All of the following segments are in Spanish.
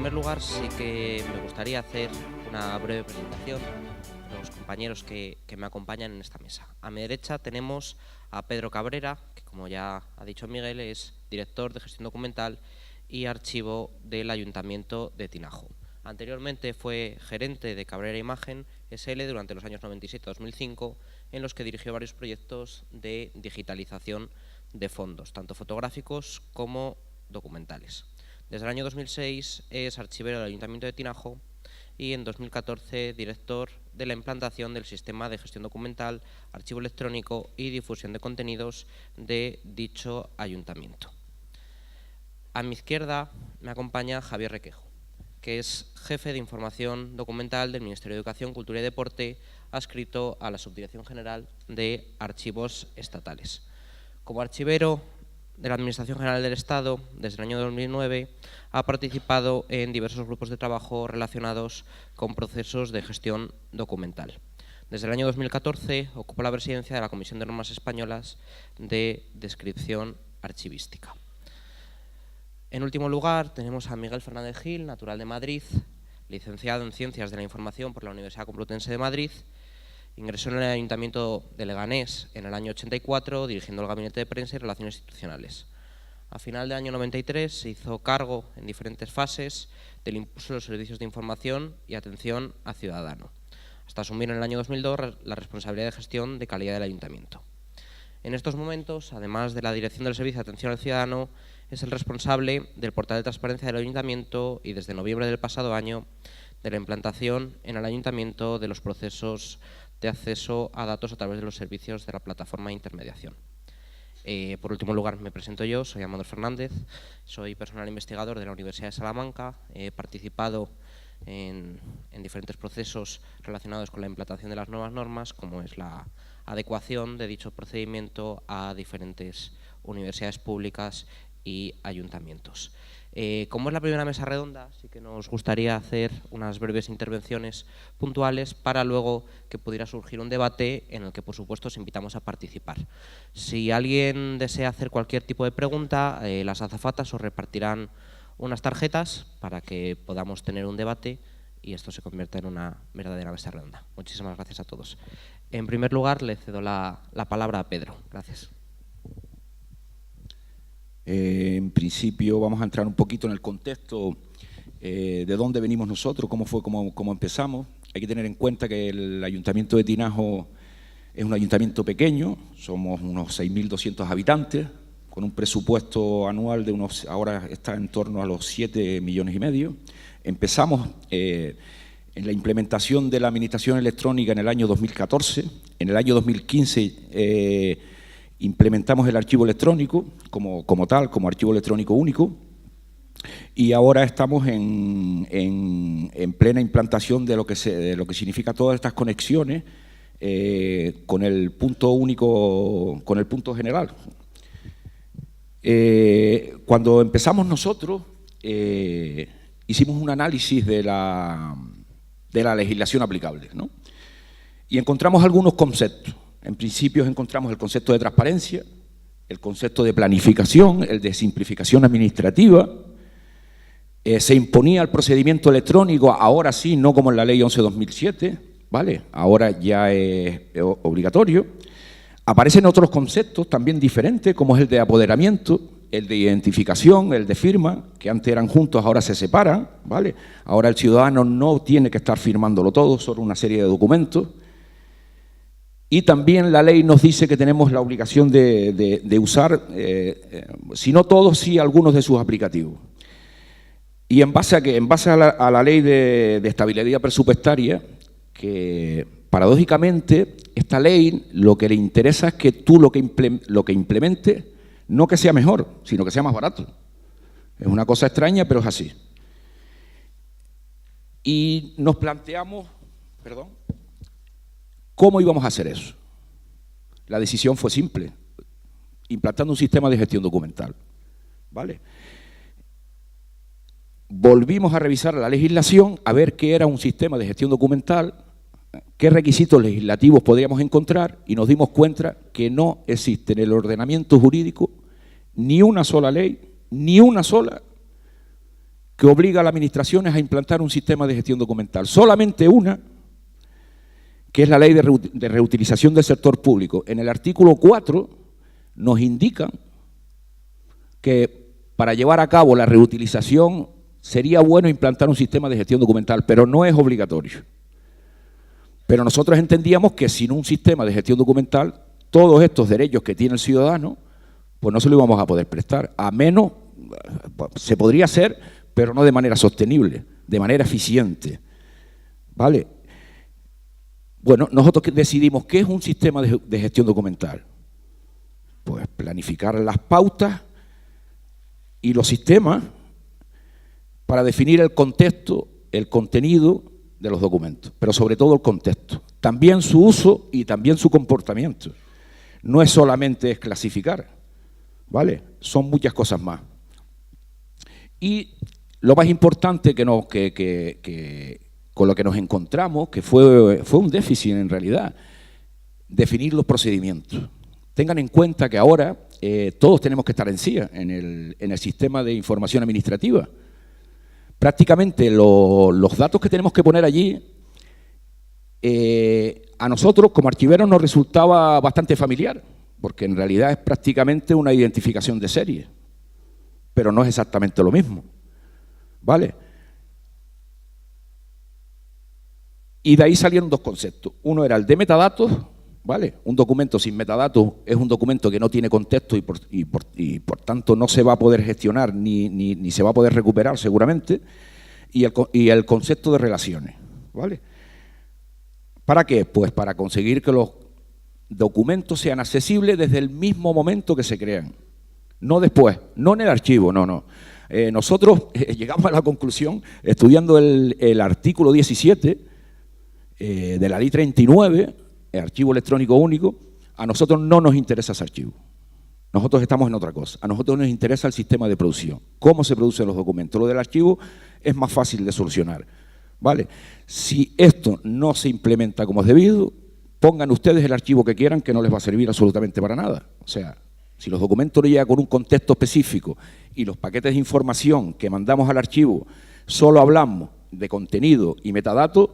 primer lugar, sí que me gustaría hacer una breve presentación de los compañeros que me acompañan en esta mesa. A mi derecha tenemos a Pedro Cabrera, que como ya ha dicho Miguel, es director de gestión documental y archivo del Ayuntamiento de Tinajo. Anteriormente fue gerente de Cabrera Imagen SL durante los años 97-2005, en los que dirigió varios proyectos de digitalización de fondos, tanto fotográficos como documentales. Desde el año 2006 es archivero del Ayuntamiento de Tinajo y en 2014 director de la implantación del sistema de gestión documental, archivo electrónico y difusión de contenidos de dicho ayuntamiento. A mi izquierda me acompaña Javier Requejo, que es jefe de información documental del Ministerio de Educación, Cultura y Deporte, adscrito a la Subdirección General de Archivos Estatales. Como archivero de la Administración General del Estado, desde el año 2009, ha participado en diversos grupos de trabajo relacionados con procesos de gestión documental. Desde el año 2014 ocupa la presidencia de la Comisión de Normas Españolas de Descripción Archivística. En último lugar, tenemos a Miguel Fernández Gil, natural de Madrid, licenciado en Ciencias de la Información por la Universidad Complutense de Madrid. Ingresó en el Ayuntamiento de Leganés en el año 84, dirigiendo el Gabinete de Prensa y Relaciones Institucionales. A final del año 93 se hizo cargo en diferentes fases del impulso de los servicios de información y atención a ciudadano, hasta asumir en el año 2002 la responsabilidad de gestión de calidad del Ayuntamiento. En estos momentos, además de la dirección del Servicio de Atención al Ciudadano, es el responsable del portal de transparencia del Ayuntamiento y desde noviembre del pasado año de la implantación en el Ayuntamiento de los procesos de acceso a datos a través de los servicios de la plataforma de intermediación. Por último lugar, me presento yo, soy Amador Fernández, soy personal investigador de la Universidad de Salamanca, he participado en diferentes procesos relacionados con la implantación de las nuevas normas, como es la adecuación de dicho procedimiento a diferentes universidades públicas y ayuntamientos. Como es la primera mesa redonda, sí que nos gustaría hacer unas breves intervenciones puntuales para luego que pudiera surgir un debate en el que, por supuesto, os invitamos a participar. Si alguien desea hacer cualquier tipo de pregunta, las azafatas os repartirán unas tarjetas para que podamos tener un debate y esto se convierta en una verdadera mesa redonda. Muchísimas gracias a todos. En primer lugar, le cedo la palabra a Pedro. Gracias. En principio vamos a entrar un poquito en el contexto de dónde venimos nosotros, cómo empezamos. Hay que tener en cuenta que el Ayuntamiento de Tinajo es un ayuntamiento pequeño, somos unos 6.200 habitantes, con un presupuesto anual de ahora está en torno a los 7,5 millones. Empezamos en la implementación de la administración electrónica en el año 2014, en el año 2015 implementamos el archivo electrónico como tal, como archivo electrónico único, y ahora estamos en plena implantación de lo que significa todas estas conexiones con el punto único, con el punto general. Cuando empezamos nosotros, hicimos un análisis de la legislación aplicable, ¿no? Y encontramos algunos conceptos. En principio encontramos el concepto de transparencia, el concepto de planificación, el de simplificación administrativa. Se imponía el procedimiento electrónico, ahora sí, no como en la Ley 11/2007, ¿vale? Ahora ya es obligatorio. Aparecen otros conceptos también diferentes, como es el de apoderamiento, el de identificación, el de firma, que antes eran juntos, ahora se separan, ¿vale? Ahora el ciudadano no tiene que estar firmándolo todo, solo una serie de documentos. Y también la ley nos dice que tenemos la obligación de usar, si no todos, sí algunos de sus aplicativos. ¿Y en base a qué? En base a la ley de estabilidad presupuestaria, que paradójicamente esta ley lo que le interesa es que tú lo que implementes, no que sea mejor, sino que sea más barato. Es una cosa extraña, pero es así. Y nos planteamos, ¿cómo íbamos a hacer eso? La decisión fue simple, implantando un sistema de gestión documental, ¿vale? Volvimos a revisar la legislación, a ver qué era un sistema de gestión documental, qué requisitos legislativos podríamos encontrar y nos dimos cuenta que no existe en el ordenamiento jurídico ni una sola ley, ni una sola que obliga a las administraciones a implantar un sistema de gestión documental. Solamente una, que es la Ley de Reutilización del Sector Público. En el artículo 4 nos indican que para llevar a cabo la reutilización sería bueno implantar un sistema de gestión documental, pero no es obligatorio. Pero nosotros entendíamos que sin un sistema de gestión documental, todos estos derechos que tiene el ciudadano, pues no se lo íbamos a poder prestar. A menos, se podría hacer, pero no de manera sostenible, de manera eficiente. ¿Vale? Bueno, nosotros decidimos qué es un sistema de gestión documental. Pues planificar las pautas y los sistemas para definir el contexto, el contenido de los documentos, pero sobre todo el contexto. También su uso y también su comportamiento. No es solamente clasificar, ¿vale? Son muchas cosas más. Y lo más importante con lo que nos encontramos, que fue un déficit en realidad, definir los procedimientos. Tengan en cuenta que ahora todos tenemos que estar en CIA, en el sistema de información administrativa. Prácticamente los datos que tenemos que poner allí, a nosotros como archiveros nos resultaba bastante familiar, porque en realidad es prácticamente una identificación de serie, pero no es exactamente lo mismo, ¿vale? Y de ahí salieron dos conceptos. Uno era el de metadatos, ¿vale? Un documento sin metadatos es un documento que no tiene contexto y por tanto no se va a poder gestionar ni se va a poder recuperar seguramente. Y el concepto de relaciones, ¿vale? ¿Para qué? Pues para conseguir que los documentos sean accesibles desde el mismo momento que se crean. No después, no en el archivo, no. Nosotros llegamos a la conclusión, estudiando el artículo 17 de la Ley 39, el archivo electrónico único, a nosotros no nos interesa ese archivo. Nosotros estamos en otra cosa. A nosotros nos interesa el sistema de producción. ¿Cómo se producen los documentos? Lo del archivo es más fácil de solucionar, ¿vale? Si esto no se implementa como es debido, pongan ustedes el archivo que quieran, que no les va a servir absolutamente para nada. O sea, si los documentos no llegan con un contexto específico y los paquetes de información que mandamos al archivo solo hablamos de contenido y metadatos,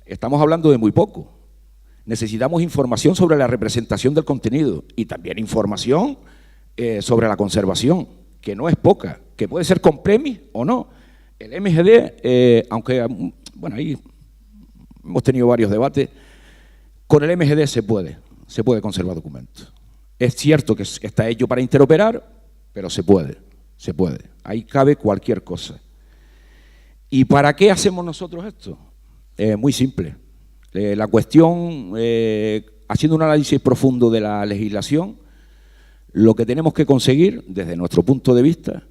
estamos hablando de muy poco. Necesitamos información sobre la representación del contenido y también información sobre la conservación, que no es poca, que puede ser con premis o no. El MGD, aunque, bueno, ahí hemos tenido varios debates, con el MGD se puede conservar documentos. Es cierto que está hecho para interoperar, pero se puede. Ahí cabe cualquier cosa. ¿Y para qué hacemos nosotros esto? Muy simple. La cuestión, haciendo un análisis profundo de la legislación, lo que tenemos que conseguir, desde nuestro punto de vista,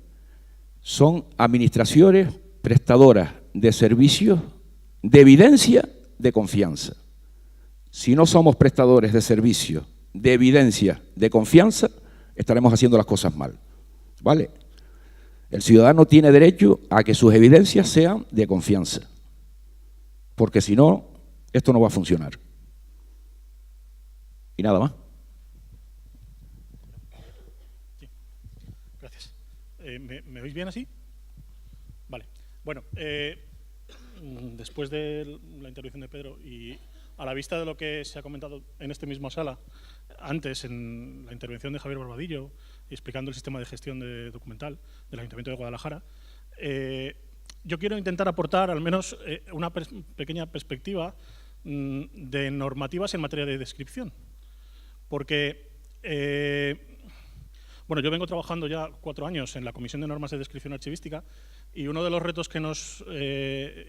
son administraciones prestadoras de servicios de evidencia de confianza. Si no somos prestadores de servicios de evidencia de confianza, estaremos haciendo las cosas mal, ¿vale? El ciudadano tiene derecho a que sus evidencias sean de confianza, porque si no, esto no va a funcionar. Y nada más. Sí. Gracias. ¿Me oís bien así? Vale. Bueno, después de la intervención de Pedro y a la vista de lo que se ha comentado en esta misma sala, antes en la intervención de Javier Barbadillo, explicando el sistema de gestión documental del Ayuntamiento de Guadalajara, yo quiero intentar aportar al menos una pequeña perspectiva de normativas en materia de descripción. Porque, bueno, yo vengo trabajando ya 4 años en la Comisión de Normas de Descripción Archivística y uno de los retos que nos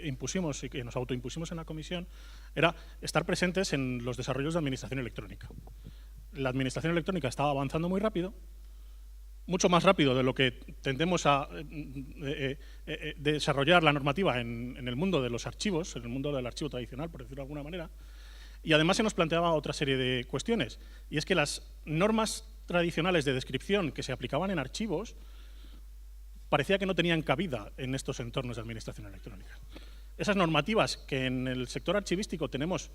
impusimos y que nos autoimpusimos en la comisión era estar presentes en los desarrollos de administración electrónica. La administración electrónica estaba avanzando muy rápido, mucho más rápido de lo que tendemos a desarrollar la normativa en el mundo de los archivos, en el mundo del archivo tradicional, por decirlo de alguna manera, y además se nos planteaba otra serie de cuestiones, y es que las normas tradicionales de descripción que se aplicaban en archivos parecía que no tenían cabida en estos entornos de administración electrónica. Esas normativas que en el sector archivístico tenemos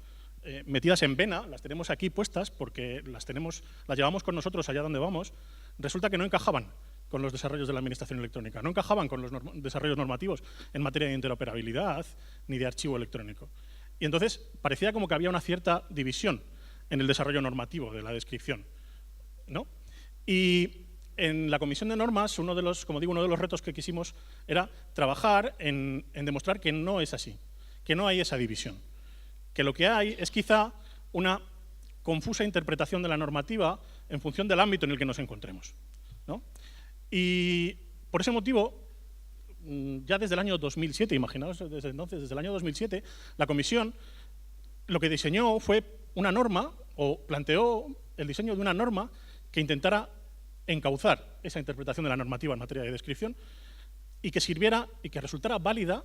metidas en vena, las tenemos aquí puestas porque las llevamos con nosotros allá donde vamos, resulta que no encajaban con los desarrollos de la administración electrónica, no encajaban con los desarrollos normativos en materia de interoperabilidad ni de archivo electrónico. Y entonces parecía como que había una cierta división en el desarrollo normativo de la descripción, ¿no? Y en la comisión de normas, uno de los retos que quisimos era trabajar en demostrar que no es así, que no hay esa división, que lo que hay es quizá una confusa interpretación de la normativa en función del ámbito en el que nos encontremos, ¿no? Y por ese motivo, ya desde el año 2007, imaginaos desde entonces, desde el año 2007, la Comisión lo que diseñó fue una norma, o planteó el diseño de una norma que intentara encauzar esa interpretación de la normativa en materia de descripción y que sirviera y que resultara válida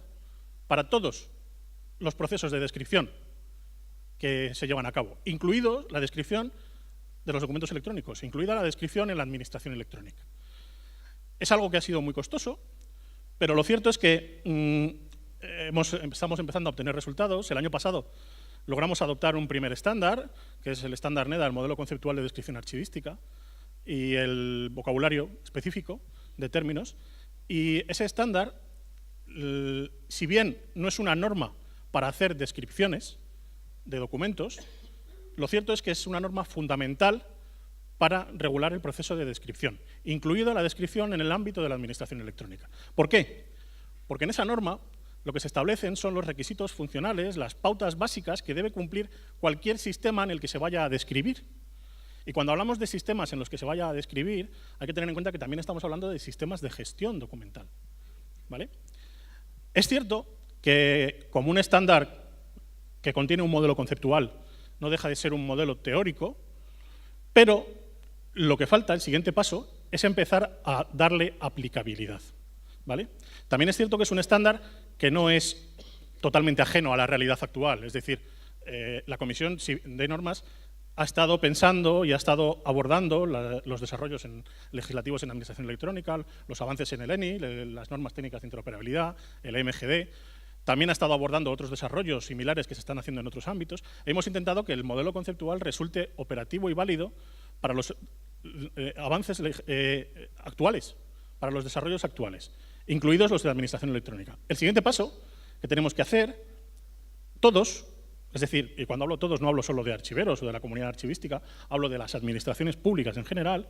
para todos los procesos de descripción que se llevan a cabo, incluido la descripción de los documentos electrónicos, incluida la descripción en la administración electrónica. Es algo que ha sido muy costoso, pero lo cierto es que estamos empezando a obtener resultados. El año pasado logramos adoptar un primer estándar, que es el estándar NEDA, el modelo conceptual de descripción archivística, y el vocabulario específico de términos. Y ese estándar, si bien no es una norma para hacer descripciones de documentos, lo cierto es que es una norma fundamental para regular el proceso de descripción, incluida la descripción en el ámbito de la administración electrónica. ¿Por qué? Porque en esa norma lo que se establecen son los requisitos funcionales, las pautas básicas que debe cumplir cualquier sistema en el que se vaya a describir. Y cuando hablamos de sistemas en los que se vaya a describir, hay que tener en cuenta que también estamos hablando de sistemas de gestión documental, ¿vale? Es cierto que como un estándar que contiene un modelo conceptual no deja de ser un modelo teórico, pero lo que falta, el siguiente paso, es empezar a darle aplicabilidad, ¿vale? También es cierto que es un estándar que no es totalmente ajeno a la realidad actual, es decir, la Comisión de Normas ha estado pensando y ha estado abordando los desarrollos legislativos en administración electrónica, los avances en el ENI, las normas técnicas de interoperabilidad, el MGD. También ha estado abordando otros desarrollos similares que se están haciendo en otros ámbitos. Hemos intentado que el modelo conceptual resulte operativo y válido para los avances actuales, para los desarrollos actuales, incluidos los de la administración electrónica. El siguiente paso que tenemos que hacer, todos, es decir, y cuando hablo todos no hablo solo de archiveros o de la comunidad archivística, hablo de las administraciones públicas en general,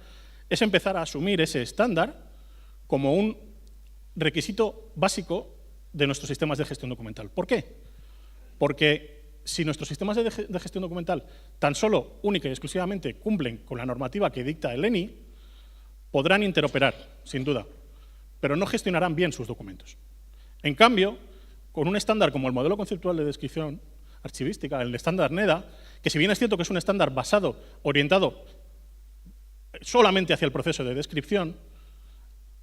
es empezar a asumir ese estándar como un requisito básico de nuestros sistemas de gestión documental. ¿Por qué? Porque si nuestros sistemas de gestión documental tan solo, única y exclusivamente, cumplen con la normativa que dicta el ENI, podrán interoperar, sin duda, pero no gestionarán bien sus documentos. En cambio, con un estándar como el modelo conceptual de descripción archivística, el estándar NEDA, que si bien es cierto que es un estándar orientado solamente hacia el proceso de descripción,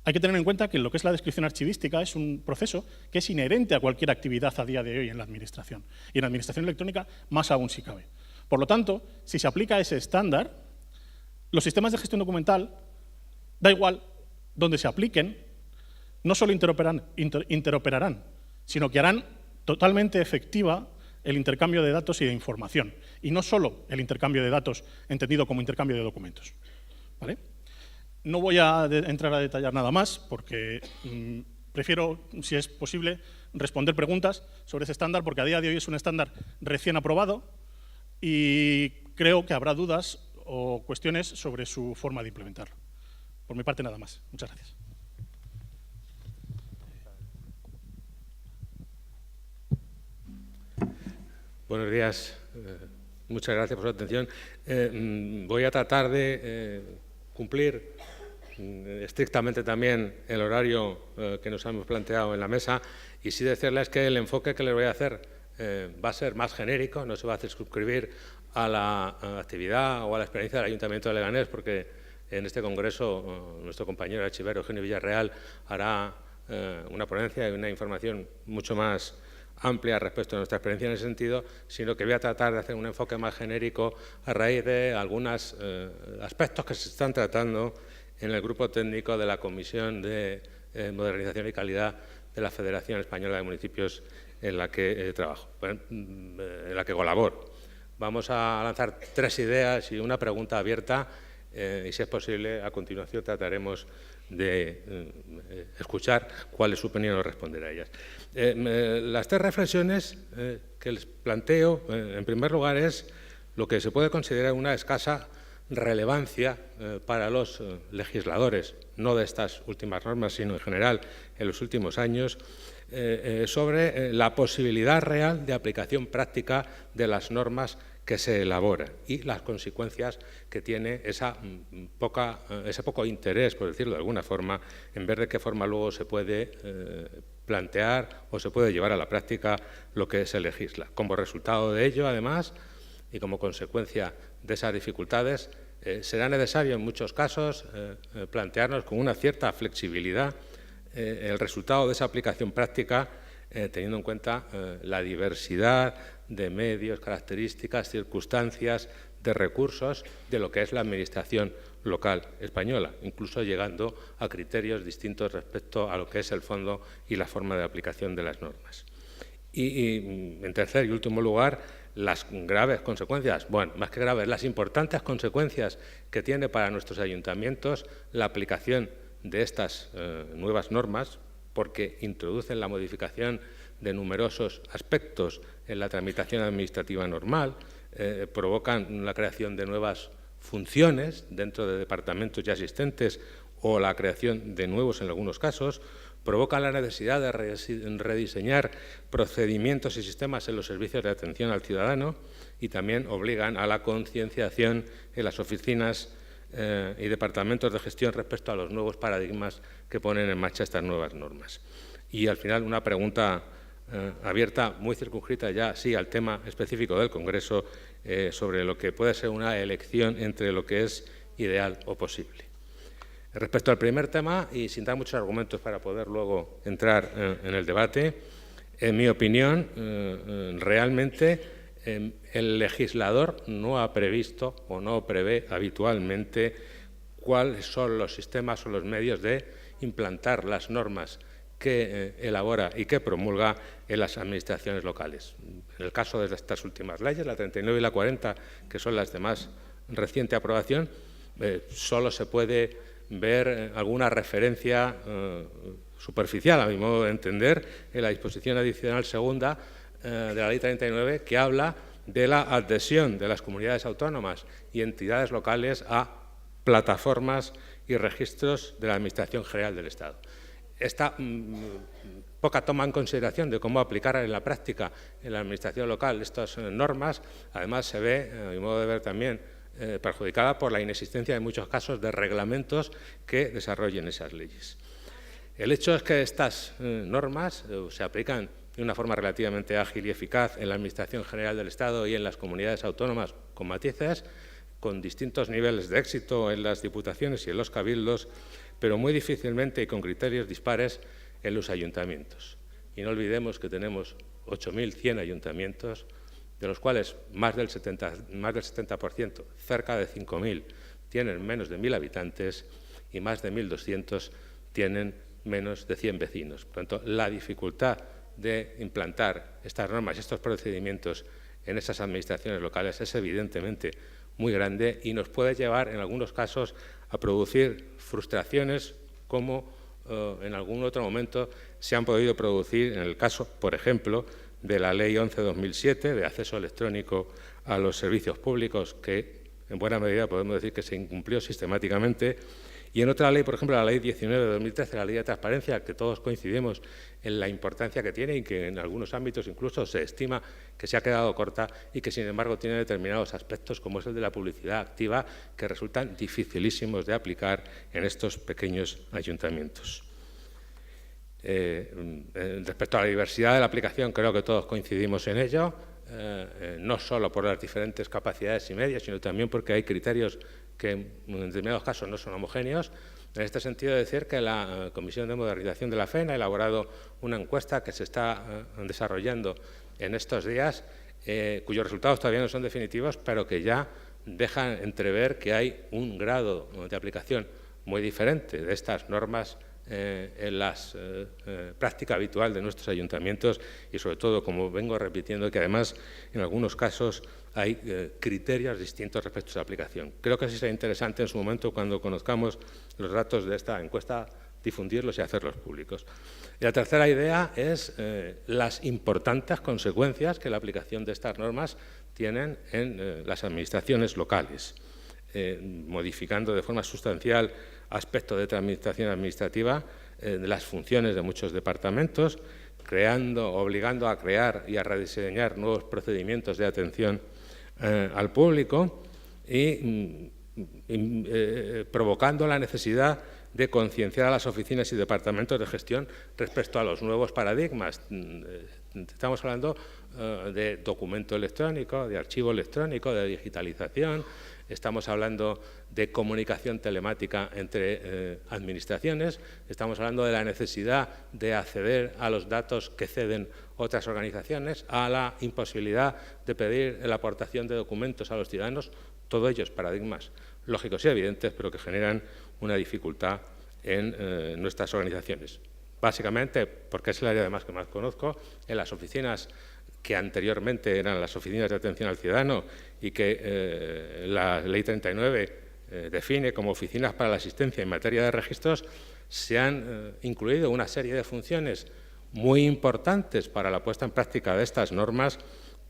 hay que tener en cuenta que lo que es la descripción archivística es un proceso que es inherente a cualquier actividad a día de hoy en la administración. Y en la administración electrónica más aún si cabe. Por lo tanto, si se aplica ese estándar, los sistemas de gestión documental, da igual donde se apliquen, no solo interoperarán, sino que harán totalmente efectiva el intercambio de datos y de información. Y no solo el intercambio de datos entendido como intercambio de documentos, ¿vale? No voy a entrar a detallar nada más porque prefiero, si es posible, responder preguntas sobre ese estándar porque a día de hoy es un estándar recién aprobado y creo que habrá dudas o cuestiones sobre su forma de implementarlo. Por mi parte, nada más. Muchas gracias. Buenos días. Muchas gracias por su atención. Voy a tratar de cumplir estrictamente también el horario que nos hemos planteado en la mesa y sí decirles que el enfoque que les voy a hacer va a ser más genérico, no se va a circunscribir a la actividad o a la experiencia del Ayuntamiento de Leganés, porque en este congreso nuestro compañero archivero Eugenio Villarreal hará una ponencia y una información mucho más amplia respecto a nuestra experiencia en ese sentido, sino que voy a tratar de hacer un enfoque más genérico a raíz de algunos aspectos que se están tratando en el grupo técnico de la Comisión de Modernización y Calidad de la Federación Española de Municipios en la que trabajo, en la que colaboro. Vamos a lanzar 3 ideas y una pregunta abierta y, si es posible, a continuación trataremos de escuchar cuál es su opinión o responder a ellas. Las tres reflexiones que les planteo, en primer lugar, es lo que se puede considerar una escasa relevancia para los legisladores, no de estas últimas normas, sino en general en los últimos años, sobre la posibilidad real de aplicación práctica de las normas que se elaboran y las consecuencias que tiene ese poco interés, por decirlo de alguna forma, en ver de qué forma luego se puede plantear o se puede llevar a la práctica lo que se legisla. Como resultado de ello, además, y como consecuencia de esas dificultades, será necesario en muchos casos plantearnos con una cierta flexibilidad el resultado de esa aplicación práctica, teniendo en cuenta la diversidad de medios, características, circunstancias, de recursos de lo que es la administración local española, incluso llegando a criterios distintos respecto a lo que es el fondo y la forma de aplicación de las normas. Y en tercer y último lugar, las graves consecuencias, bueno, más que graves, las importantes consecuencias que tiene para nuestros ayuntamientos la aplicación de estas nuevas normas, porque introducen la modificación de numerosos aspectos en la tramitación administrativa normal, provocan la creación de nuevas funciones dentro de departamentos ya existentes o la creación de nuevos en algunos casos, provocan la necesidad de rediseñar procedimientos y sistemas en los servicios de atención al ciudadano y también obligan a la concienciación en las oficinas y departamentos de gestión respecto a los nuevos paradigmas que ponen en marcha estas nuevas normas. Y al final una pregunta abierta, muy circunscrita ya sí al tema específico del Congreso, sobre lo que puede ser una elección entre lo que es ideal o posible. Respecto al primer tema, y sin dar muchos argumentos para poder luego entrar en el debate, en mi opinión, realmente el legislador no ha previsto o no prevé habitualmente cuáles son los sistemas o los medios de implantar las normas que elabora y que promulga en las administraciones locales. En el caso de estas últimas leyes, la 39 y la 40, que son las de más reciente aprobación, solo se puede ver alguna referencia superficial, a mi modo de entender, en la disposición adicional segunda de la Ley 39, que habla de la adhesión de las comunidades autónomas y entidades locales a plataformas y registros de la Administración General del Estado. Esta poca toma en consideración de cómo aplicar en la práctica en la Administración local estas normas, además se ve, a mi modo de ver también, perjudicada por la inexistencia en muchos casos de reglamentos que desarrollen esas leyes. El hecho es que estas normas se aplican de una forma relativamente ágil y eficaz en la Administración General del Estado y en las comunidades autónomas, con matices, con distintos niveles de éxito en las diputaciones y en los cabildos, pero muy difícilmente y con criterios dispares en los ayuntamientos. Y no olvidemos que tenemos 8.100 ayuntamientos, de los cuales más del 70%, cerca de 5.000, tienen menos de 1.000 habitantes y más de 1.200 tienen menos de 100 vecinos. Por tanto, la dificultad de implantar estas normas y estos procedimientos en esas administraciones locales es evidentemente muy grande y nos puede llevar, en algunos casos, a producir frustraciones como en algún otro momento se han podido producir en el caso, por ejemplo, de la Ley 11/2007 de acceso electrónico a los servicios públicos, que en buena medida podemos decir que se incumplió sistemáticamente, y en otra ley, por ejemplo, la Ley 19/2013, la Ley de Transparencia, que todos coincidimos en la importancia que tiene y que en algunos ámbitos incluso se estima que se ha quedado corta y que, sin embargo, tiene determinados aspectos, como es el de la publicidad activa, que resultan dificilísimos de aplicar en estos pequeños ayuntamientos. Respecto a la diversidad de la aplicación, creo que todos coincidimos en ello, no solo por las diferentes capacidades y medios, sino también porque hay criterios que en determinados casos no son homogéneos. En este sentido, decir que la Comisión de Modernización de la FEN ha elaborado una encuesta que se está desarrollando en estos días, cuyos resultados todavía no son definitivos, pero que ya dejan entrever que hay un grado de aplicación muy diferente de estas normas en la práctica habitual de nuestros ayuntamientos y, sobre todo, como vengo repitiendo, que además en algunos casos hay criterios distintos respecto a su aplicación. Creo que sí será interesante en su momento, cuando conozcamos los datos de esta encuesta, difundirlos y hacerlos públicos. Y la tercera idea es las importantes consecuencias que la aplicación de estas normas tienen en las administraciones locales, modificando de forma sustancial aspectos de tramitación administrativa de las funciones de muchos departamentos, obligando a crear y a rediseñar nuevos procedimientos de atención al público y provocando la necesidad de concienciar a las oficinas y departamentos de gestión respecto a los nuevos paradigmas. Estamos hablando de documento electrónico, de archivo electrónico, de digitalización. Estamos hablando de comunicación telemática entre administraciones. Estamos hablando de la necesidad de acceder a los datos que ceden otras organizaciones, a la imposibilidad de pedir la aportación de documentos a los ciudadanos. Todos ellos paradigmas lógicos y evidentes, pero que generan una dificultad en nuestras organizaciones. Básicamente, porque es el área además que más conozco, en las oficinas que anteriormente eran las oficinas de atención al ciudadano y que la Ley 39 define como oficinas para la asistencia en materia de registros, se han incluido una serie de funciones muy importantes para la puesta en práctica de estas normas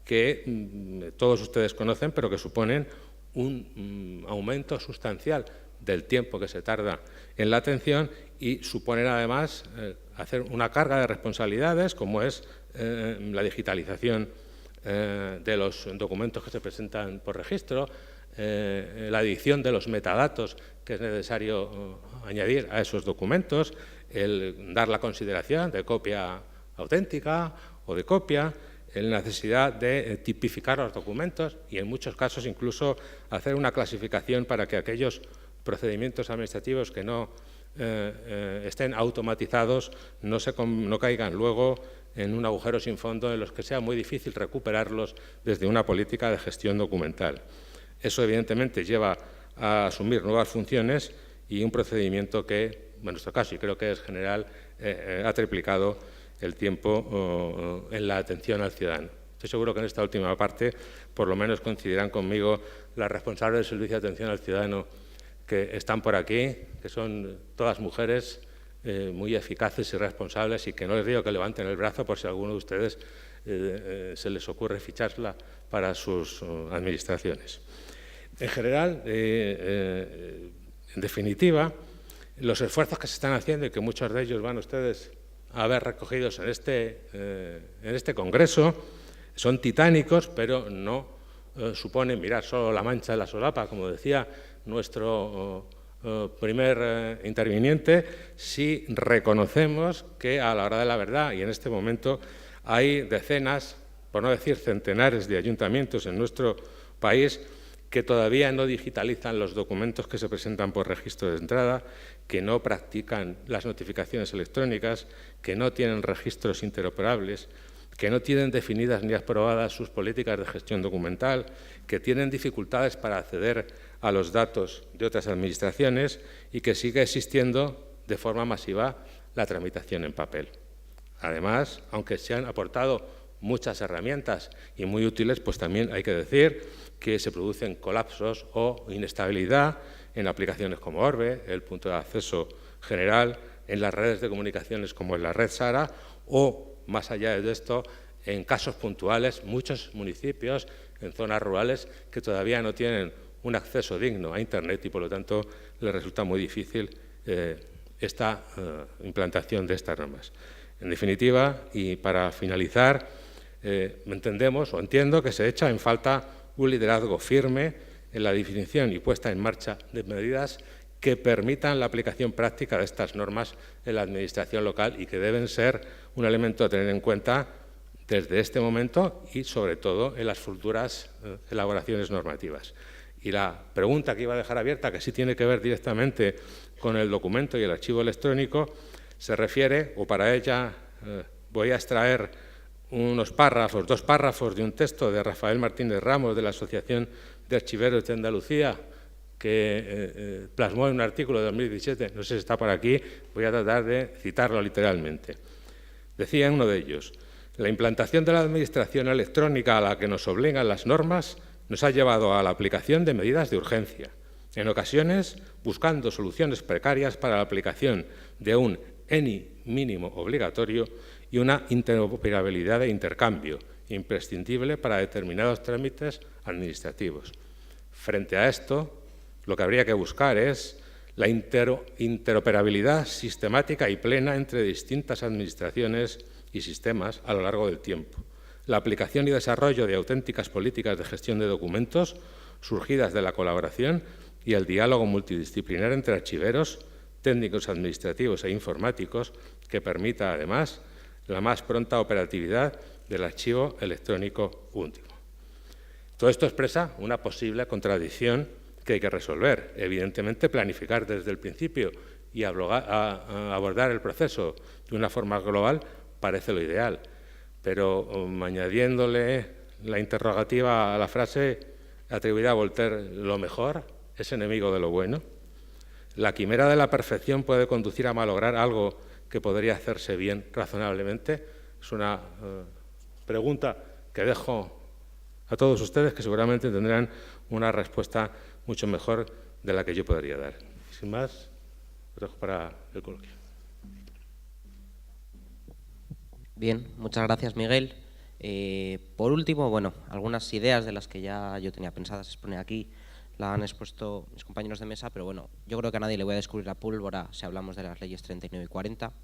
que todos ustedes conocen, pero que suponen un aumento sustancial del tiempo que se tarda en la atención y suponen además hacer una carga de responsabilidades, como es la digitalización de los documentos que se presentan por registro, la adición de los metadatos que es necesario añadir a esos documentos, el dar la consideración de copia auténtica o de copia, la necesidad de tipificar los documentos y, en muchos casos, incluso hacer una clasificación para que aquellos procedimientos administrativos que no estén automatizados no caigan luego en un agujero sin fondo en los que sea muy difícil recuperarlos desde una política de gestión documental. Eso, evidentemente, lleva a asumir nuevas funciones y un procedimiento que, en nuestro caso, y creo que es general, ha triplicado el tiempo en la atención al ciudadano. Estoy seguro que en esta última parte, por lo menos, coincidirán conmigo las responsables del Servicio de Atención al Ciudadano que están por aquí, que son todas mujeres muy eficaces y responsables, y que no les digo que levanten el brazo por si a alguno de ustedes se les ocurre ficharla para sus administraciones. En general, en definitiva, los esfuerzos que se están haciendo y que muchos de ellos van ustedes a ver recogidos en este congreso son titánicos, pero no suponen mirar solo la mancha de la solapa, como decía nuestro primer interviniente, si reconocemos que a la hora de la verdad, y en este momento hay decenas, por no decir centenares de ayuntamientos en nuestro país que todavía no digitalizan los documentos que se presentan por registro de entrada, que no practican las notificaciones electrónicas, que no tienen registros interoperables, que no tienen definidas ni aprobadas sus políticas de gestión documental, que tienen dificultades para acceder a los datos de otras administraciones y que sigue existiendo de forma masiva la tramitación en papel. Además, aunque se han aportado muchas herramientas y muy útiles, pues también hay que decir que se producen colapsos o inestabilidad en aplicaciones como Orbe, el punto de acceso general, en las redes de comunicaciones como en la red SARA, o, más allá de esto, en casos puntuales, muchos municipios en zonas rurales que todavía no tienen un acceso digno a Internet y, por lo tanto, les resulta muy difícil esta implantación de estas normas. En definitiva, y para finalizar, entiendo que se echa en falta un liderazgo firme en la definición y puesta en marcha de medidas que permitan la aplicación práctica de estas normas en la administración local y que deben ser un elemento a tener en cuenta desde este momento y, sobre todo, en las futuras elaboraciones normativas. Y la pregunta que iba a dejar abierta, que sí tiene que ver directamente con el documento y el archivo electrónico, se refiere, o para ella voy a extraer dos párrafos de un texto de Rafael Martínez Ramos, de la Asociación de Archiveros de Andalucía, que plasmó en un artículo de 2017, no sé si está por aquí, voy a tratar de citarlo literalmente. Decía en uno de ellos: la implantación de la administración electrónica a la que nos obligan las normas nos ha llevado a la aplicación de medidas de urgencia, en ocasiones buscando soluciones precarias para la aplicación de un ENI mínimo obligatorio y una interoperabilidad de intercambio imprescindible para determinados trámites administrativos. Frente a esto, lo que habría que buscar es la interoperabilidad sistemática y plena entre distintas administraciones y sistemas a lo largo del tiempo, la aplicación y desarrollo de auténticas políticas de gestión de documentos surgidas de la colaboración y el diálogo multidisciplinar entre archiveros, técnicos administrativos e informáticos, que permita, además, la más pronta operatividad del archivo electrónico único. Todo esto expresa una posible contradicción que hay que resolver. Evidentemente, planificar desde el principio y abordar el proceso de una forma global parece lo ideal, pero añadiéndole la interrogativa a la frase atribuida a Voltaire, lo mejor es enemigo de lo bueno. La quimera de la perfección puede conducir a malograr algo que podría hacerse bien razonablemente. Es una pregunta que dejo a todos ustedes, que seguramente tendrán una respuesta mucho mejor de la que yo podría dar. Sin más, lo dejo para el coloquio. Bien, muchas gracias, Miguel. Por último, bueno, algunas ideas de las que ya yo tenía pensadas exponer aquí la han expuesto mis compañeros de mesa, pero bueno, yo creo que a nadie le voy a descubrir la pólvora si hablamos de las leyes 39 y 40.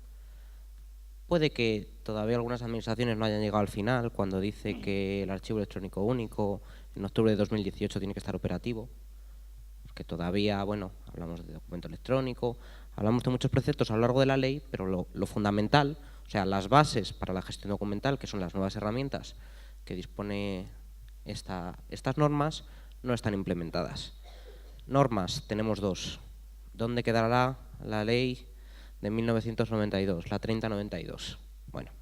Puede que todavía algunas administraciones no hayan llegado al final cuando dice que el archivo electrónico único en octubre de 2018 tiene que estar operativo, porque todavía, bueno, hablamos de documento electrónico, hablamos de muchos preceptos a lo largo de la ley, pero lo fundamental, o sea, las bases para la gestión documental, que son las nuevas herramientas que dispone estas normas, no están implementadas. Normas, tenemos dos. ¿Dónde quedará la ley de 1992, la 3092? Bueno,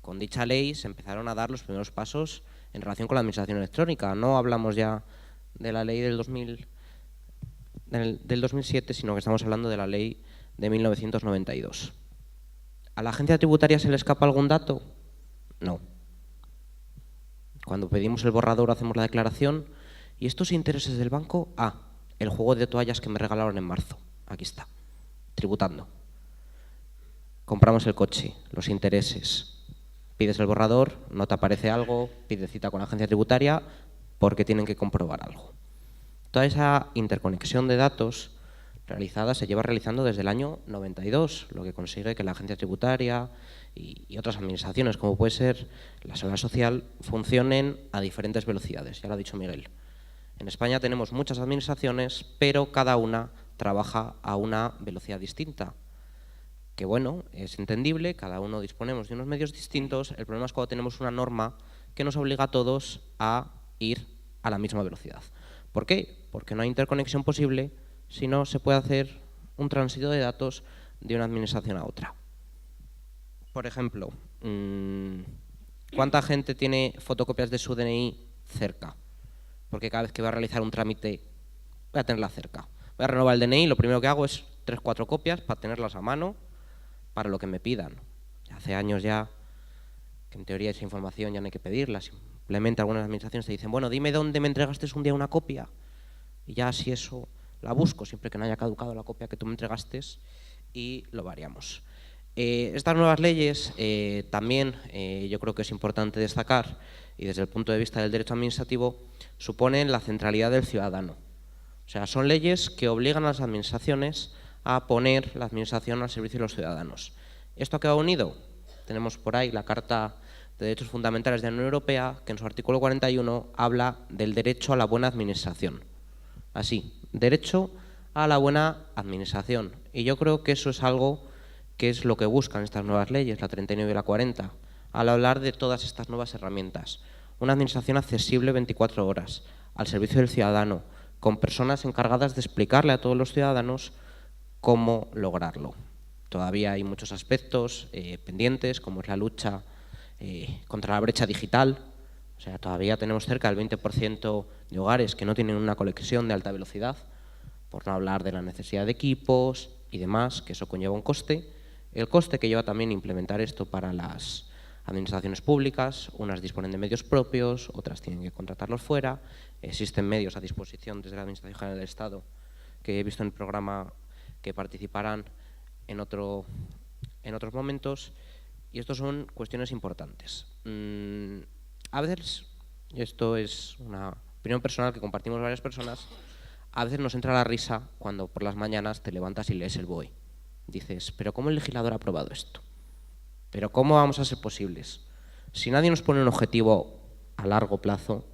con dicha ley se empezaron a dar los primeros pasos en relación con la administración electrónica. No hablamos ya de la ley del 2007, sino que estamos hablando de la ley de 1992. ¿A la agencia tributaria se le escapa algún dato? No. Cuando pedimos el borrador hacemos la declaración. ¿Y estos intereses del banco? El juego de toallas que me regalaron en marzo. Aquí está, tributando. Compramos el coche, los intereses. Pides el borrador, no te aparece algo, pides cita con la agencia tributaria porque tienen que comprobar algo. Toda esa interconexión de datos realizada se lleva realizando desde el año 92, lo que consigue que la agencia tributaria y otras administraciones, como puede ser la Seguridad Social, funcionen a diferentes velocidades, ya lo ha dicho Miguel. En España tenemos muchas administraciones, pero cada una trabaja a una velocidad distinta. Que bueno, es entendible, cada uno disponemos de unos medios distintos. El problema es cuando tenemos una norma que nos obliga a todos a ir a la misma velocidad. ¿Por qué? Porque no hay interconexión posible si no se puede hacer un tránsito de datos de una administración a otra. Por ejemplo, ¿cuánta gente tiene fotocopias de su DNI cerca? Porque cada vez que voy a realizar un trámite voy a tenerla cerca. Voy a renovar el DNI y lo primero que hago es 3 o 4 copias para tenerlas a mano para lo que me pidan. Hace años ya que en teoría esa información ya no hay que pedirla. Simplemente algunas administraciones te dicen, bueno, dime dónde me entregaste un día una copia y ya si eso la busco, siempre que no haya caducado la copia que tú me entregaste, y lo variamos. Estas nuevas leyes también yo creo que es importante destacar, y desde el punto de vista del derecho administrativo, suponen la centralidad del ciudadano. O sea, son leyes que obligan a las administraciones a poner la administración al servicio de los ciudadanos. ¿Esto qué va unido? Tenemos por ahí la Carta de Derechos Fundamentales de la Unión Europea, que en su artículo 41 habla del derecho a la buena administración. Así, derecho a la buena administración. Y yo creo que eso es algo que es lo que buscan estas nuevas leyes, la 39 y la 40, al hablar de todas estas nuevas herramientas. Una administración accesible 24 horas, al servicio del ciudadano, con personas encargadas de explicarle a todos los ciudadanos cómo lograrlo. Todavía hay muchos aspectos pendientes, como es la lucha contra la brecha digital, O sea, todavía tenemos cerca del 20% de hogares que no tienen una conexión de alta velocidad, por no hablar de la necesidad de equipos y demás, que eso conlleva un coste. El coste que lleva también implementar esto para las administraciones públicas, unas disponen de medios propios, otras tienen que contratarlos fuera. Existen medios a disposición desde la Administración General del Estado, que he visto en el programa que participarán en otros momentos, y estos son cuestiones importantes. A veces, y esto es una opinión personal que compartimos varias personas, a veces nos entra la risa cuando por las mañanas te levantas y lees el BOE. Dices, ¿pero cómo el legislador ha aprobado esto? ¿Pero cómo vamos a ser posibles? Si nadie nos pone un objetivo a largo plazo,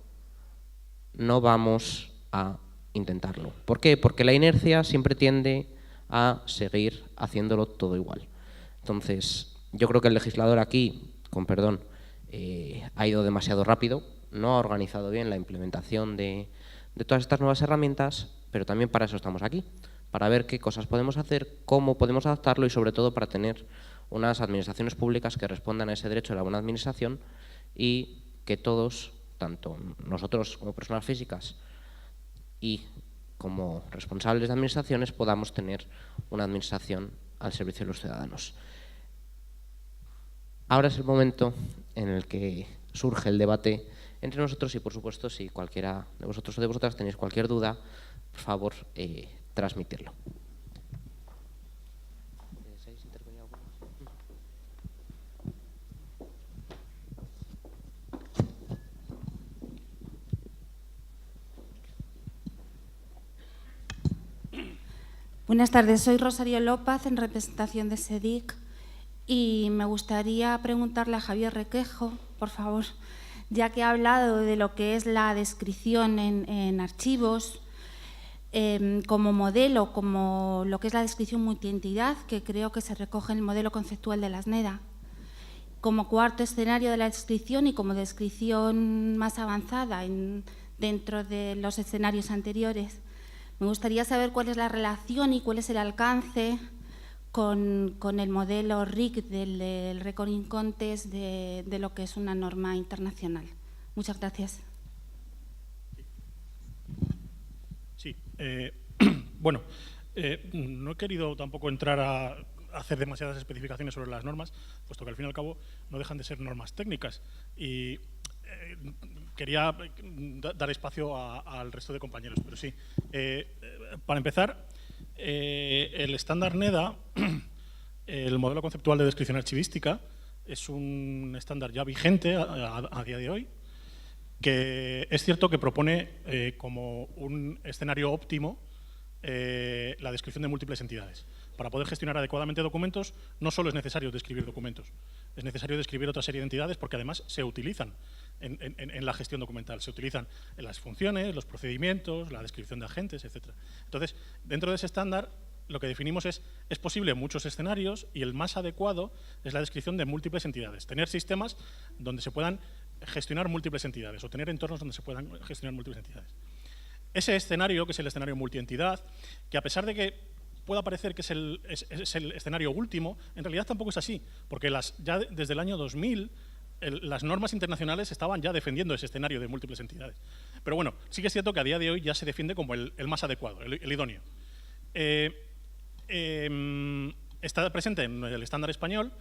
no vamos a intentarlo. ¿Por qué? Porque la inercia siempre tiende a seguir haciéndolo todo igual. Entonces, yo creo que el legislador aquí, con perdón, ha ido demasiado rápido, no ha organizado bien la implementación de todas estas nuevas herramientas, pero también para eso estamos aquí, para ver qué cosas podemos hacer, cómo podemos adaptarlo y sobre todo para tener unas administraciones públicas que respondan a ese derecho de la buena administración y que todos, tanto nosotros como personas físicas y como responsables de administraciones, podamos tener una administración al servicio de los ciudadanos. Ahora es el momento en el que surge el debate entre nosotros y, por supuesto, si cualquiera de vosotros o de vosotras tenéis cualquier duda, por favor, transmitirlo. Buenas tardes, soy Rosario López, en representación de SEDIC, y me gustaría preguntarle a Javier Requejo, por favor, ya que ha hablado de lo que es la descripción en archivos, como modelo, como lo que es la descripción multientidad, que creo que se recoge en el modelo conceptual de la SNEDA, como cuarto escenario de la descripción y como descripción más avanzada dentro de los escenarios anteriores. Me gustaría saber cuál es la relación y cuál es el alcance con el modelo RIC del Recording Contest de lo que es una norma internacional. Muchas gracias. Sí, bueno, no he querido tampoco entrar a hacer demasiadas especificaciones sobre las normas, puesto que al fin y al cabo no dejan de ser normas técnicas. Y quería dar espacio al resto de compañeros, pero sí. Para empezar, el estándar NEDA, el modelo conceptual de descripción archivística, es un estándar ya vigente a día de hoy, que es cierto que propone como un escenario óptimo la descripción de múltiples entidades. Para poder gestionar adecuadamente documentos, no solo es necesario describir documentos, es necesario describir otra serie de entidades porque además se utilizan en la gestión documental. Se utilizan en las funciones, los procedimientos, la descripción de agentes, etc. Entonces, dentro de ese estándar, lo que definimos es posible muchos escenarios y el más adecuado es la descripción de múltiples entidades. Tener sistemas donde se puedan gestionar múltiples entidades o tener entornos donde se puedan gestionar múltiples entidades. Ese escenario, que es el escenario multientidad, que a pesar de que pueda parecer que es el escenario último, en realidad tampoco es así, porque ya desde el año 2000 las normas internacionales estaban ya defendiendo ese escenario de múltiples entidades. Pero bueno, sí que es cierto que a día de hoy ya se defiende como el más adecuado, el idóneo. Está presente en el estándar español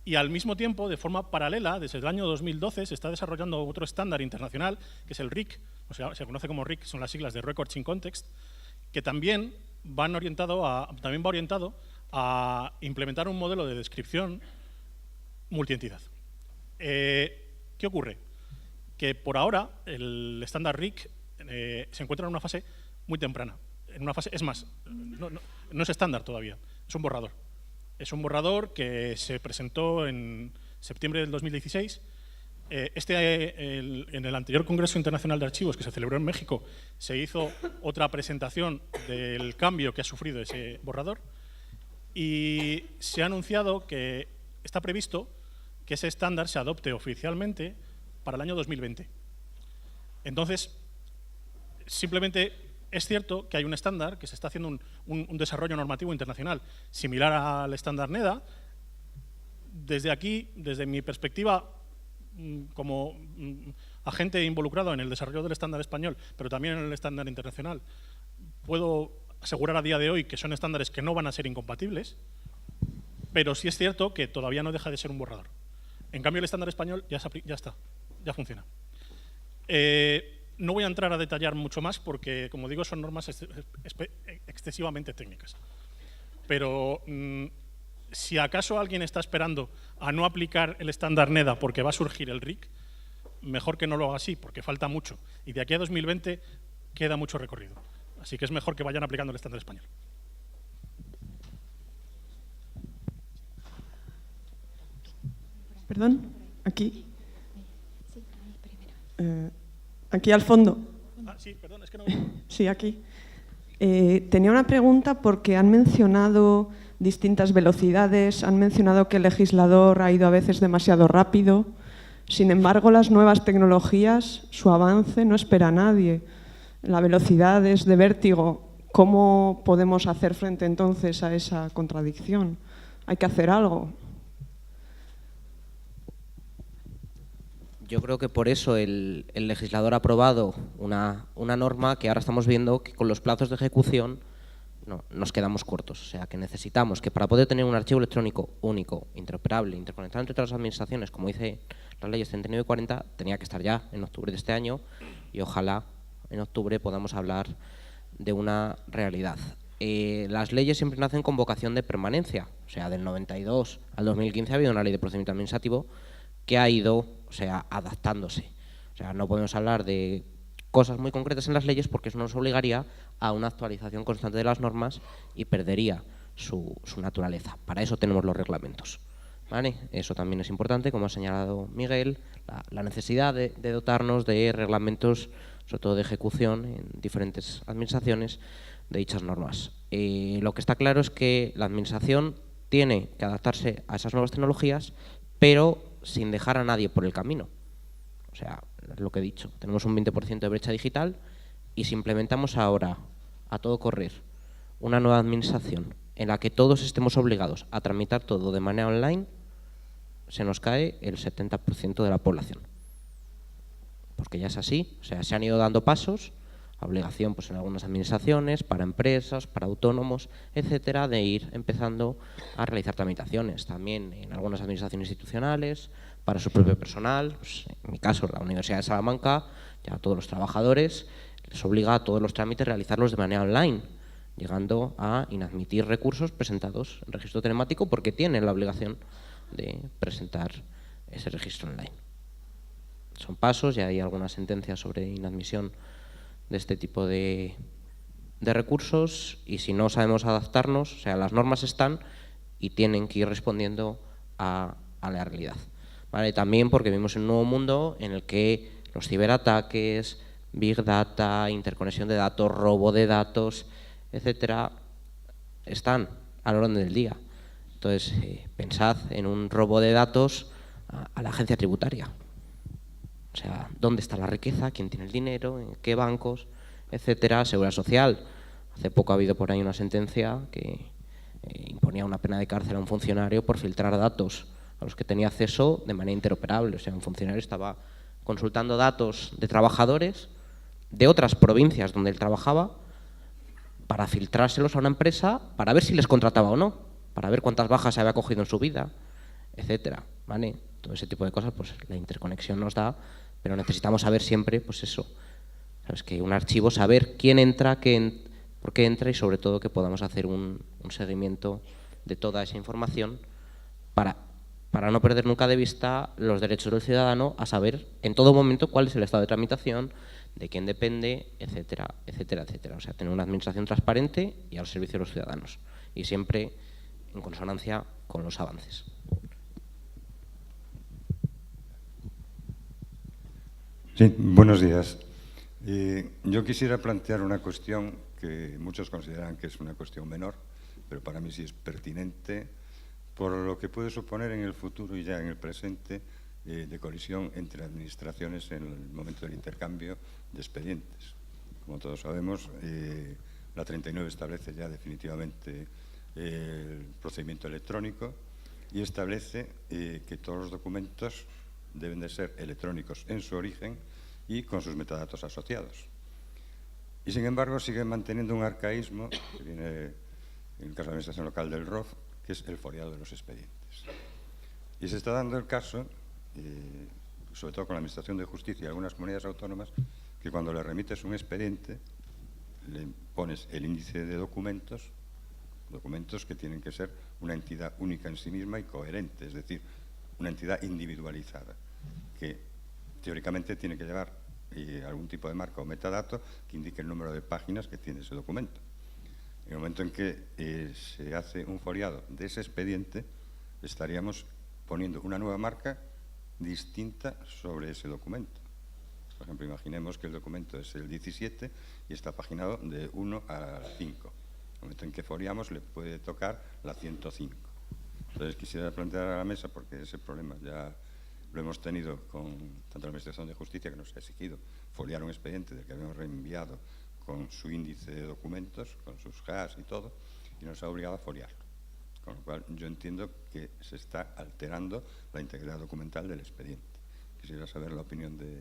y al mismo tiempo, de forma paralela, desde el año 2012 se está desarrollando otro estándar internacional, que es el RIC, o sea, se conoce como RIC, son las siglas de Records in Context, que también va orientado a implementar un modelo de descripción multientidad. ¿Qué ocurre? Que por ahora el estándar RIC se encuentra en una fase muy temprana. En una fase, es más, no es estándar todavía, es un borrador. Es un borrador que se presentó en septiembre del 2016. En el anterior Congreso Internacional de Archivos, que se celebró en México, se hizo otra presentación del cambio que ha sufrido ese borrador y se ha anunciado que está previsto que ese estándar se adopte oficialmente para el año 2020. Entonces, simplemente es cierto que hay un estándar, que se está haciendo un desarrollo normativo internacional similar al estándar NEDA. Desde aquí, desde mi perspectiva como agente involucrado en el desarrollo del estándar español, pero también en el estándar internacional, puedo asegurar a día de hoy que son estándares que no van a ser incompatibles, pero sí es cierto que todavía no deja de ser un borrador. En cambio, el estándar español ya está, ya funciona. No voy a entrar a detallar mucho más porque, como digo, son normas excesivamente técnicas. Pero si acaso alguien está esperando a no aplicar el estándar NEDA porque va a surgir el RIC, mejor que no lo haga así, porque falta mucho. Y de aquí a 2020 queda mucho recorrido. Así que es mejor que vayan aplicando el estándar español. Perdón, aquí. Aquí al fondo. Sí, perdón, es que no... Sí, aquí. Tenía una pregunta porque han mencionado distintas velocidades, han mencionado que el legislador ha ido a veces demasiado rápido. Sin embargo, las nuevas tecnologías, su avance no espera a nadie. La velocidad es de vértigo. ¿Cómo podemos hacer frente entonces a esa contradicción? Hay que hacer algo. Yo creo que por eso el legislador ha aprobado una norma que ahora estamos viendo que con los plazos de ejecución nos quedamos cortos. O sea, que necesitamos que para poder tener un archivo electrónico único, interoperable, interconectado entre todas las administraciones, como dice las leyes 39 y 40, tenía que estar ya en octubre de este año y ojalá en octubre podamos hablar de una realidad. Las leyes siempre nacen con vocación de permanencia. O sea, del 92 al 2015 ha habido una ley de procedimiento administrativo que ha ido, adaptándose. O sea, no podemos hablar de cosas muy concretas en las leyes porque eso nos obligaría a una actualización constante de las normas y perdería su naturaleza. Para eso tenemos los reglamentos, ¿vale? Eso también es importante, como ha señalado Miguel, la necesidad de dotarnos de reglamentos, sobre todo de ejecución en diferentes administraciones, de dichas normas. Lo que está claro es que la administración tiene que adaptarse a esas nuevas tecnologías, pero sin dejar a nadie por el camino. O sea, es lo que he dicho, tenemos un 20% de brecha digital y si implementamos ahora, a todo correr, una nueva administración en la que todos estemos obligados a tramitar todo de manera online, se nos cae el 70% de la población. Porque ya es así, o sea, se han ido dando pasos, a obligación pues en algunas administraciones, para empresas, para autónomos, etcétera, de ir empezando a realizar tramitaciones. También en algunas administraciones institucionales, para su propio personal, pues en mi caso la Universidad de Salamanca, ya a todos los trabajadores, les obliga a todos los trámites realizarlos de manera online, llegando a inadmitir recursos presentados en registro telemático porque tienen la obligación de presentar ese registro online. Son pasos, ya hay algunas sentencias sobre inadmisión de este tipo de recursos y si no sabemos adaptarnos, o sea, las normas están y tienen que ir respondiendo a la realidad. ¿Vale? También porque vivimos en un nuevo mundo en el que los ciberataques, big data, interconexión de datos, robo de datos, etcétera, están a la orden del día. Entonces, pensad en un robo de datos a la agencia tributaria. O sea, ¿dónde está la riqueza? ¿Quién tiene el dinero? ¿En qué bancos? Etcétera. Seguridad social. Hace poco ha habido por ahí una sentencia que imponía una pena de cárcel a un funcionario por filtrar datos a los que tenía acceso de manera interoperable. O sea, un funcionario estaba consultando datos de trabajadores de otras provincias donde él trabajaba para filtrárselos a una empresa para ver si les contrataba o no, para ver cuántas bajas se había cogido en su vida, etcétera. ¿Vale? Todo ese tipo de cosas, pues la interconexión nos da, pero necesitamos saber siempre, pues eso, ¿sabes? Que un archivo, saber quién entra, por qué entra y sobre todo que podamos hacer un seguimiento de toda esa información para no perder nunca de vista los derechos del ciudadano a saber en todo momento cuál es el estado de tramitación, de quién depende, etcétera, etcétera, etcétera. O sea, tener una administración transparente y al servicio de los ciudadanos y siempre en consonancia con los avances. Sí, buenos días. Yo quisiera plantear una cuestión que muchos consideran que es una cuestión menor, pero para mí sí es pertinente por lo que puede suponer en el futuro y ya en el presente de colisión entre administraciones en el momento del intercambio de expedientes. Como todos sabemos, la 39 establece ya definitivamente el procedimiento electrónico y establece que todos los documentos deben de ser electrónicos en su origen y con sus metadatos asociados. Y sin embargo siguen manteniendo un arcaísmo que viene, en el caso de la Administración Local del ROF, que es el foliado de los expedientes. Y se está dando el caso, sobre todo con la Administración de Justicia y algunas comunidades autónomas, que cuando le remites un expediente, le pones el índice de documentos que tienen que ser una entidad única en sí misma y coherente, es decir, una entidad individualizada, que teóricamente tiene que llevar algún tipo de marca o metadato que indique el número de páginas que tiene ese documento. En el momento en que se hace un foliado de ese expediente, estaríamos poniendo una nueva marca distinta sobre ese documento. Por ejemplo, imaginemos que el documento es el 17 y está paginado de 1 a 5. En el momento en que foliamos le puede tocar la 105. Entonces quisiera plantear a la mesa, porque ese problema ya lo hemos tenido con tanto la Administración de Justicia, que nos ha exigido foliar un expediente del que habíamos reenviado con su índice de documentos, con sus hash y todo, y nos ha obligado a foliarlo. Con lo cual yo entiendo que se está alterando la integridad documental del expediente. Quisiera saber la opinión de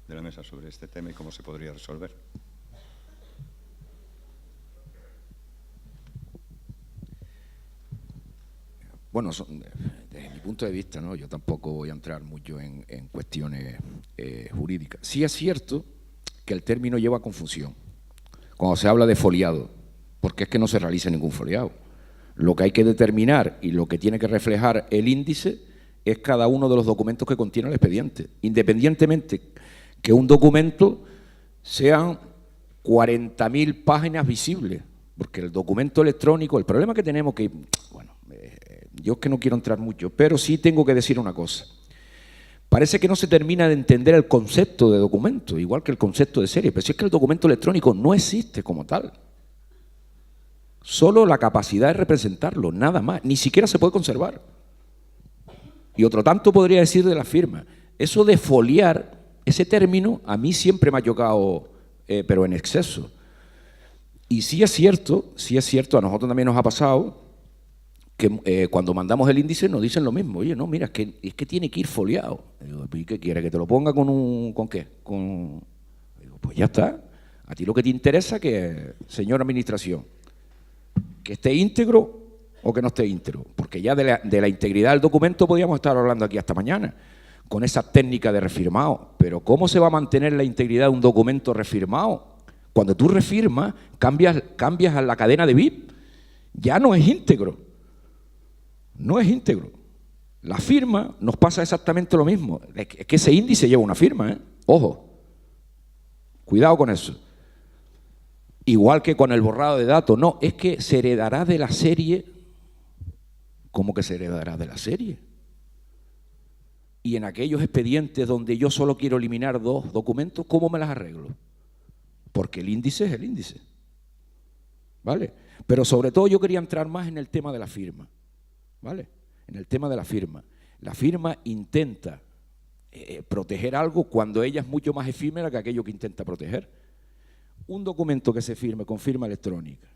la mesa sobre este tema y cómo se podría resolver. Bueno, desde mi punto de vista, ¿no? Yo tampoco voy a entrar mucho en cuestiones jurídicas. Sí es cierto que el término lleva confusión cuando se habla de foliado, porque es que no se realiza ningún foliado. Lo que hay que determinar y lo que tiene que reflejar el índice es cada uno de los documentos que contiene el expediente, independientemente que un documento sean 40.000 páginas visibles, porque el documento electrónico, el problema que tenemos que, bueno, yo es que no quiero entrar mucho, pero sí tengo que decir una cosa. Parece que no se termina de entender el concepto de documento, igual que el concepto de serie, pero si es que el documento electrónico no existe como tal. Solo la capacidad de representarlo, nada más, ni siquiera se puede conservar. Y otro tanto podría decir de la firma. Eso de foliar, ese término, a mí siempre me ha chocado, pero en exceso. Y sí es cierto, a nosotros también nos ha pasado que cuando mandamos el índice nos dicen lo mismo. Oye, no, mira, es que tiene que ir foliado. Digo, ¿y qué quiere? ¿Que te lo ponga con qué? Digo, pues ya está. A ti lo que te interesa que, señora administración, que esté íntegro o que no esté íntegro. Porque ya de la integridad del documento podríamos estar hablando aquí hasta mañana, con esa técnica de refirmado. Pero ¿cómo se va a mantener la integridad de un documento refirmado? Cuando tú refirmas, cambias a la cadena de BIP, ya no es íntegro. No es íntegro. La firma nos pasa exactamente lo mismo. Es que ese índice lleva una firma, ¿eh? Ojo. Cuidado con eso. Igual que con el borrado de datos. No, es que se heredará de la serie. ¿Cómo que se heredará de la serie? Y en aquellos expedientes donde yo solo quiero eliminar 2 documentos, ¿cómo me las arreglo? Porque el índice es el índice. ¿Vale? Pero sobre todo yo quería entrar más en el tema de la firma. ¿Vale? En el tema de la firma. La firma intenta proteger algo cuando ella es mucho más efímera que aquello que intenta proteger. Un documento que se firme con firma electrónica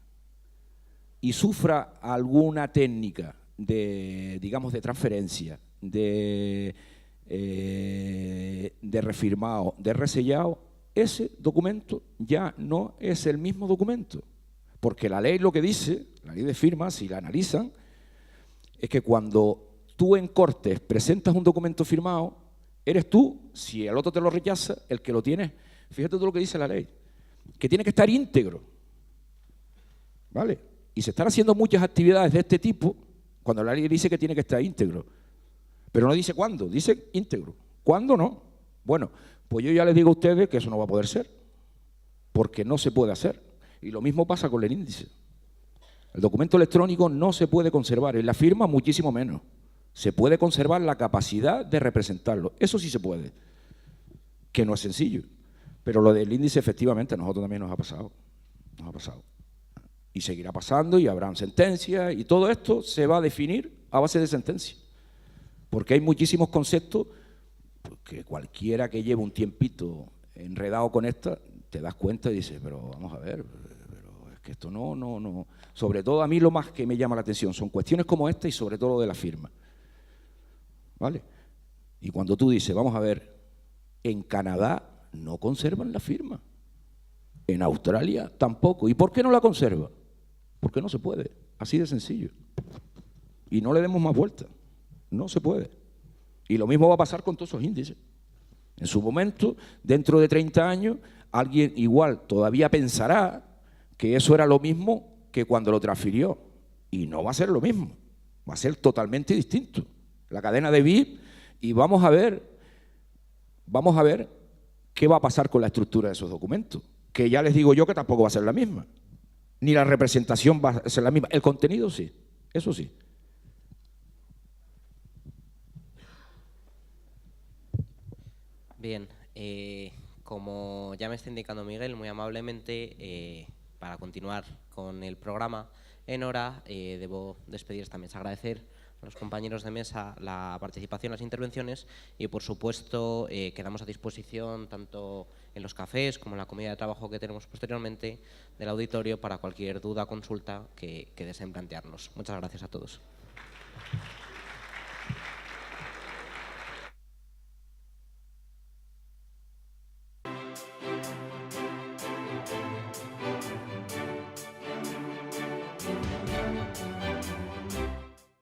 y sufra alguna técnica de, digamos, de transferencia, de refirmado, de resellado, ese documento ya no es el mismo documento. Porque la ley lo que dice, la ley de firma, si la analizan, es que cuando tú en Cortes presentas un documento firmado, eres tú, si el otro te lo rechaza, el que lo tiene. Fíjate tú lo que dice la ley, que tiene que estar íntegro. ¿Vale? Y se están haciendo muchas actividades de este tipo cuando la ley dice que tiene que estar íntegro. Pero no dice cuándo, dice íntegro. ¿Cuándo no? Bueno, pues yo ya les digo a ustedes que eso no va a poder ser, porque no se puede hacer. Y lo mismo pasa con el índice. El documento electrónico no se puede conservar, en la firma muchísimo menos. Se puede conservar la capacidad de representarlo, eso sí se puede, que no es sencillo. Pero lo del índice efectivamente a nosotros también nos ha pasado. Y seguirá pasando y habrán sentencias y todo esto se va a definir a base de sentencia. Porque hay muchísimos conceptos que cualquiera que lleve un tiempito enredado con esta, te das cuenta y dices, pero vamos a ver, pero es que esto no. Sobre todo a mí lo más que me llama la atención son cuestiones como esta y sobre todo lo de la firma. ¿Vale? Y cuando tú dices, vamos a ver, en Canadá no conservan la firma, en Australia tampoco. ¿Y por qué no la conserva? Porque no se puede, así de sencillo. Y no le demos más vuelta, no se puede. Y lo mismo va a pasar con todos esos índices. En su momento, dentro de 30 años, alguien igual todavía pensará que eso era lo mismo que cuando lo transfirió. Y no va a ser lo mismo, va a ser totalmente distinto. La cadena de BIP, y vamos a ver qué va a pasar con la estructura de esos documentos, que ya les digo yo que tampoco va a ser la misma. Ni la representación va a ser la misma. El contenido sí, eso sí. Bien, como ya me está indicando Miguel, muy amablemente, para continuar con el programa en hora, debo despedir esta mesa. Agradecer a los compañeros de mesa la participación, las intervenciones y, por supuesto, quedamos a disposición tanto en los cafés como en la comida de trabajo que tenemos posteriormente del auditorio para cualquier duda o consulta que deseen plantearnos. Muchas gracias a todos.